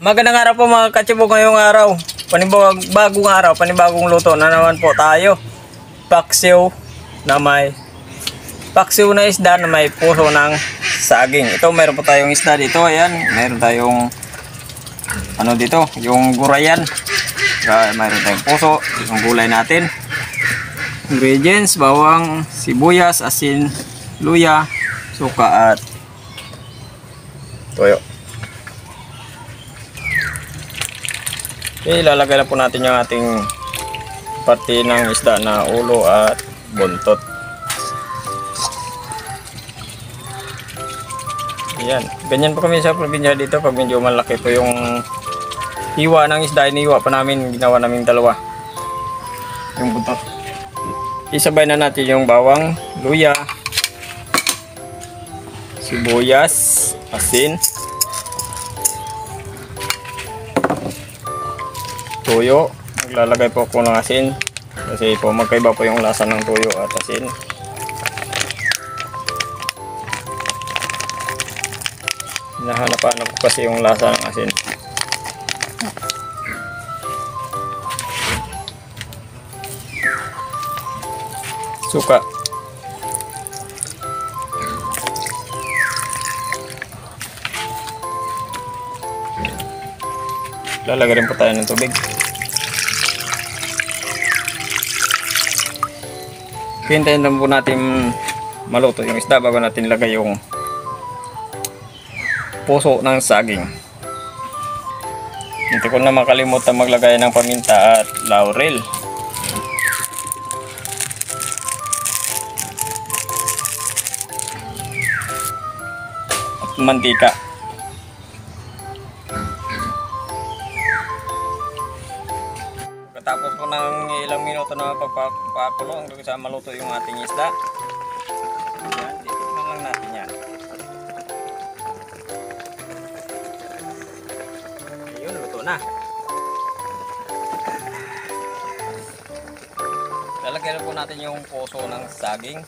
Magandang araw po mga kachibog, ngayong araw. Panibagong araw, panibagong luto na naman po tayo. Paksiw na isda na may puso ng saging. Ito, mayroon po tayong isda dito. Ayan, mayroon tayong dito, yung gurayan. Mayroon tayong puso, yung gulay natin. Ingredients, bawang, sibuyas, asin, luya, suka at toyo. Okay, ilalagay na po natin yung ating parte ng isda na ulo at buntot. Ayan, ganyan po kami sa probinsya dito. Pag medyo malaki po yung hiwa ng isda, iniwa pa namin, ginawa namin dalawa yung buntot. Isabay na natin yung bawang, luya, sibuyas, asin, tuyo. Maglalagay po ako ng asin kasi po magkaiba po yung lasa ng tuyo at asin. Hinahanap-hanap ko kasi yung lasa ng asin. Suka. Lalagay rin po tayo ng tubig. Hintayin lang po natin maluto yung isda bago natin lagay yung puso ng saging. Hindi ko na makalimutan maglagay ng paminta at laurel. At mantika. Tapos po ng ilang minuto na pagpakulo hanggang sa maluto yung ating isda. Ayan, titikman lang natin yan. Ayun, luto na. Lalagyan po natin yung puso ng saging.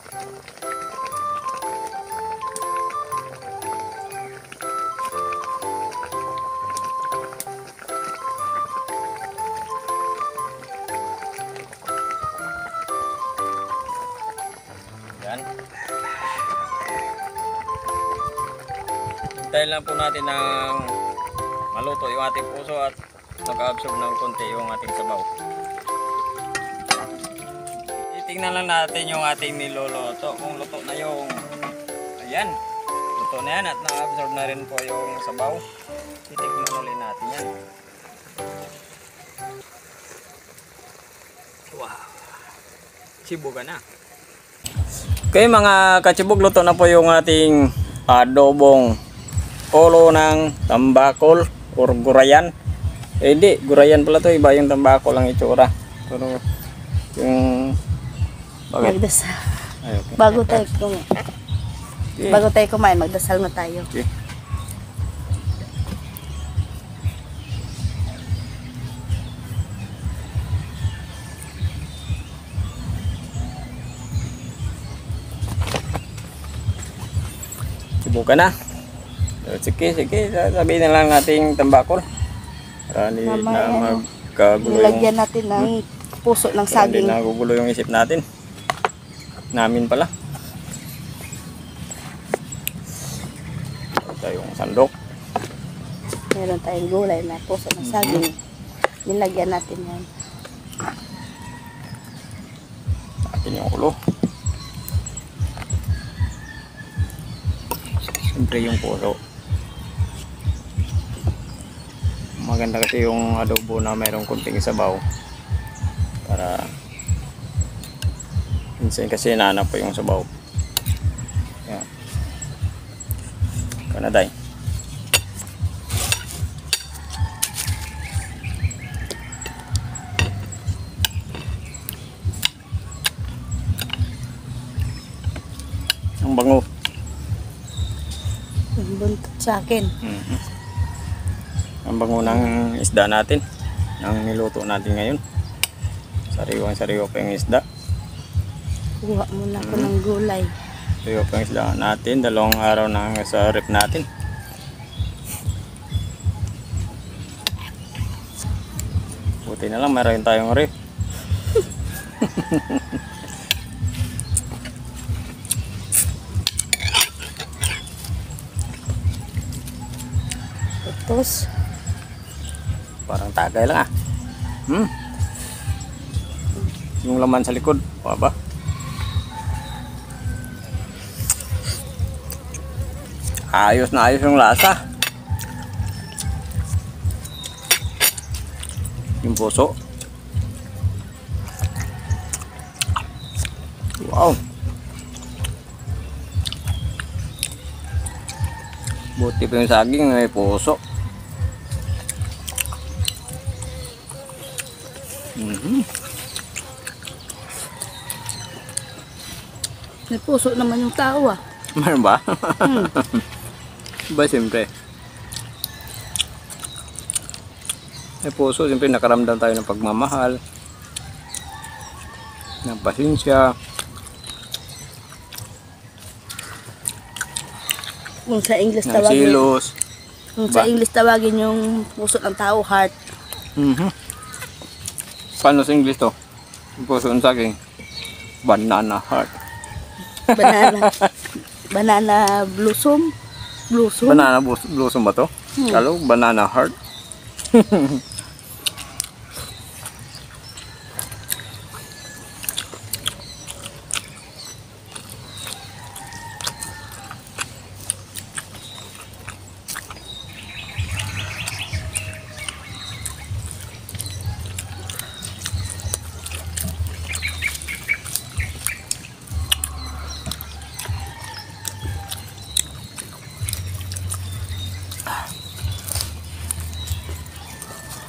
Hintayin lang po natin ng maluto yung ating puso at mag-absorb ng konti yung ating sabaw. Titingnan lang natin yung ating niluluto kung luto na yung ayan, luto na yan at na-absorb na rin po yung sabaw. Titingnan ulit natin yan. Wow, sibuga na. Okay mga kachibog, luto na po yung ating adobong polo ng tambakol or gurayan. Di, gurayan pala to, iba yung tambakol ang itsura. Pero yung magdasal. Ay, okay. Bago tayo kumain, magdasal na tayo. Okay. Subukan na. Sige, sabihin na lang nating tambakol. Para hindi na magkagulo nilagyan natin ng puso ng saging. Hindi nagugulo yung isip natin. Namin pala. Ito yung sandok. Meron tayong gulay na puso ng saging. Nilagyan natin yan. Atin yung ulo. Siyempre yung puso. Maganda kasi yung adobo na mayroong kunting sabaw para minsan kasi nahanap po yung sabaw. Yan. Kanaday. Ang bango. Yung buntot sa akin. Ang bango ng isda natin, ang niluto natin ngayon. Sariwang-sariwa pa yung isda. Kuha muna ako ng gulay. Sariwa pa yung isda natin, 2 araw na sa rep natin. Buti na lang meron tayong ref. Tapos, Parang tagay lang ah. Yung laman sa likod, ba? Ayos na ayos yung lasa. Yung puso. Wow. Buti pa yung saging may puso. may puso naman yung tao ah. Meron ba? Ba siyempre. May puso, siyempre nakaramdam tayo ng pagmamahal, ng pasensya. Kung sa English Ng tawagin, silos. kung sa English tawagin yung puso ng tao, heart. Paano sa English to? Yung puso ng saging? Banana heart. Banana. Banana blossom. Blossom. Banana blossom ba to? Kalo, banana heart.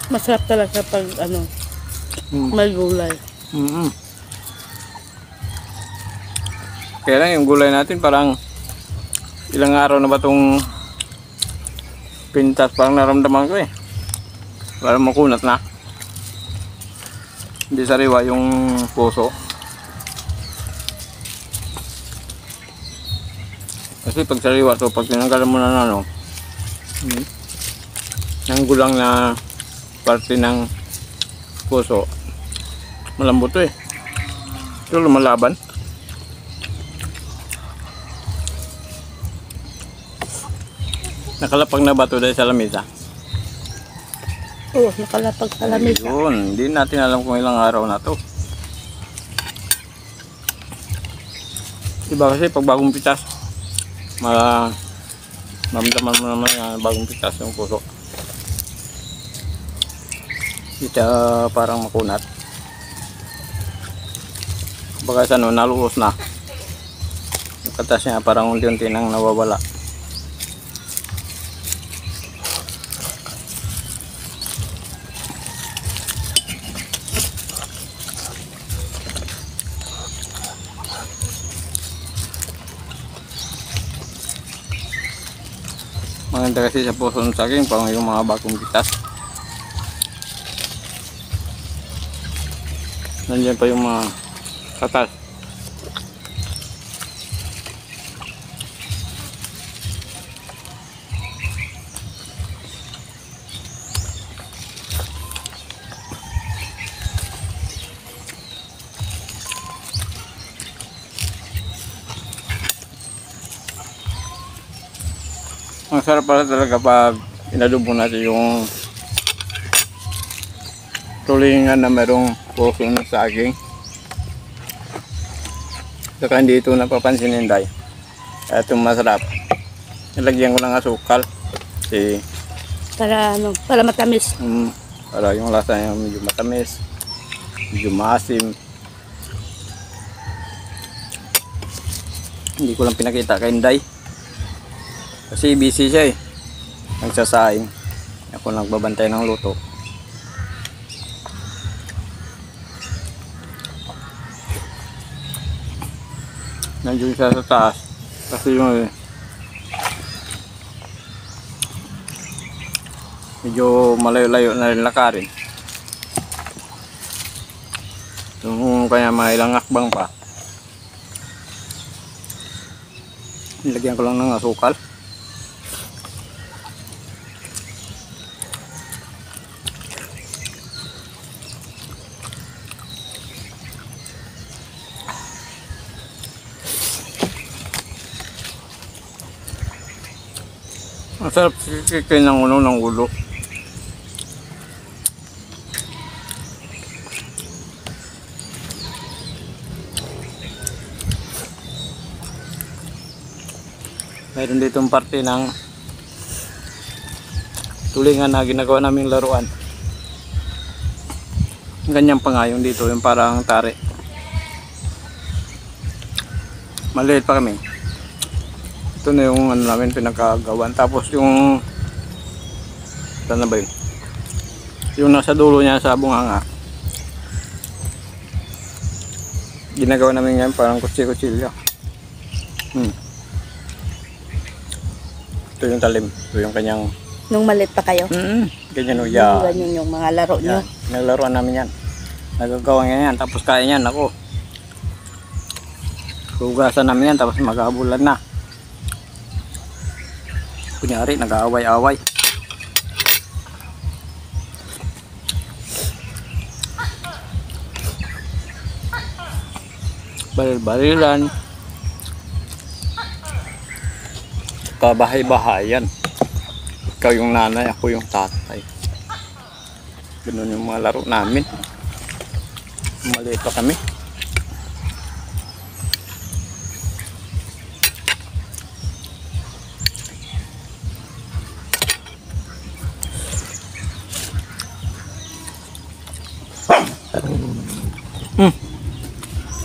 Masarap talaga pag ano, may gulay. Kaya lang yung gulay natin parang ilang araw na ba itong pintas, parang naramdaman ko eh. Parang makunat na. Hindi sariwa yung puso. Kasi pag sariwa to, pag tinanggalan mo na ano, yung gulang na parte ng puso, malambot to eh. Ito lumalaban. Nakalapag na ba ito dahil sa lamesa? Oo, nakalapag sa lamesa. Ayun, hindi natin alam kung ilang araw na to. Diba kasi pag bagong pitas, mamdaman mo naman na bagong pitas yung puso. Dito parang makunat. Baka sa ano, naluos na. Yung katas niya parang unti-unti nang nawawala. Maganda kasi sa puso ng saging pang yung mga bagong pitas. Nandiyan pa yung mga katas. Ang sarap pala talaga pag inadubo natin yung tulingan na merong puso ng saging. Saka hindi ito napapansin ni Inday. Ito masarap. Nilagyan ko ng asukal. Kasi, Para ano, para matamis. para yung lasa niya medyo matamis, medyo maasim. Hindi ko lang pinakita kay Inday. Kasi busy siya eh. Nagsasaing. Ako nagbabantay ng luto. Nandiyo siya sa taas. Kasi yung medyo malayo-layo na rin lakarin. Yung kaya mga ilang akbang pa. Nilagyan ko lang ng asukal. Masarap kikain ng ulo ng ulo. Mayroon ditong parte ng tulingan na ginagawa naming laruan. Ganyan pa nga yung dito, yung parang tare. Maliit pa kami. Ito na yung ano namin pinagkagawan. Tapos yung saan na ba yun? Yung nasa dulo niya sa bunganga. Ginagawa namin yan parang kutsi-kutsilyo. Ito yung talim. Ito yung kanyang... Nung maliit pa kayo? Ganyan o yan. Ganyan yung mga laro nyo. Naglaruan namin yan. Nagagawa nga yan. Tapos kain yan ako. Hugasan namin yan. Tapos mag-aabulan na. Kunyari nag-aaway-aaway. Baril-barilan. Kabahay-bahayan. Ikaw yung nanay, ako yung tatay. Ganun yung mga laro namin. Maliit pa kami.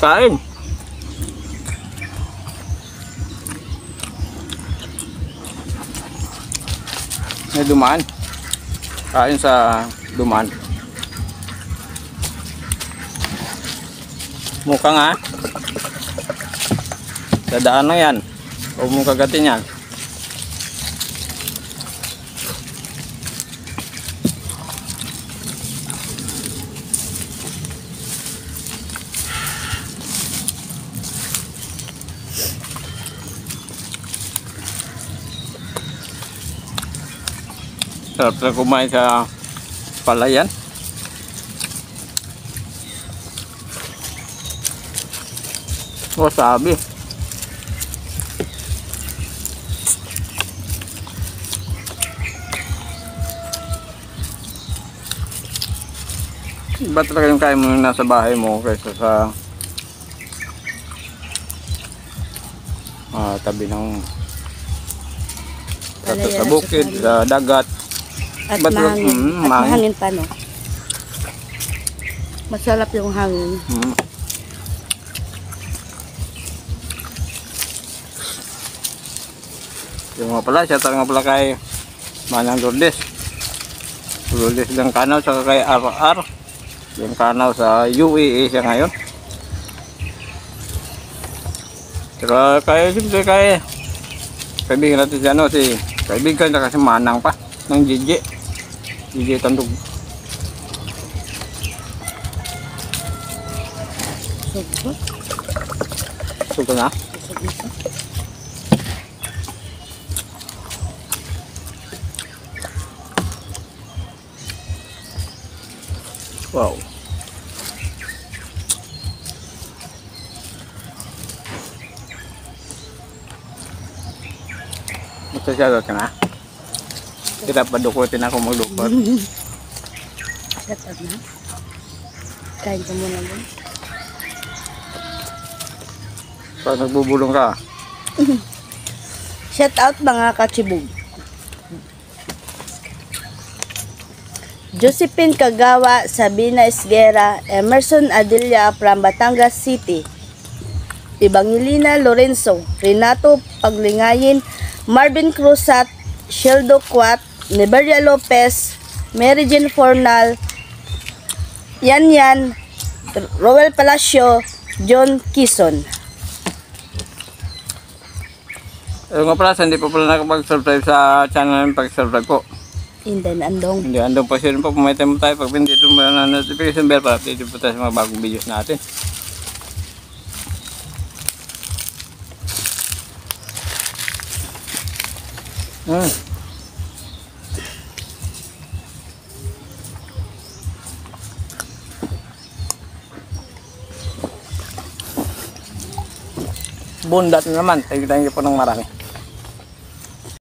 Kain. May dumaan. Kain sa dumaan. Mukhang ha. Dadaan na yan. Huwag mong kagatin yan. Sarap na kumain sa palayan. Wasabi. Iba talaga yung kain mo nasa bahay mo kaysa sa tabi ng sa bukid, sa dagat. At Ba't mahangin. At mahangin. mahangin pa, no? Masarap yung hangin. Yung nga pala, siya nga pala kay Manang Lourdes. Lourdes ng Kanaw, saka kay RR. Yung Kanaw sa UAE siya ngayon. Saka kay, siyempre kay kaibigan natin si ano, si kaibigan na kasi Manang pa, ng JJ. JJ Tandog. Sugo. Sugo na? Wow. Masyado ka na? Kita padukutin ako maglukot. Shut up na. Kain ka muna dun. Pag nagbubulong ka. Shout out mga kachibog. Josephine Kagawa, Sabina Esguera, Emerson Adilla from Batangas City, Evangelina Lorenzo, Renato Paglingayin, Marvin Cruzat, Sheldo Quat, Neberia Lopez, Mary Jane Fornal, Yan, Roel Palacio, John Kison. Ayun nga pala, hindi pa pala nakapag-subscribe sa channel namin, pag-subscribe po. Indan andong. Hindi, andong pa share po, pumaytay mo tayo pag pindito mo na notification bell para update po tayo sa mga bagong videos natin. Bundat na naman, thank you po ng marami.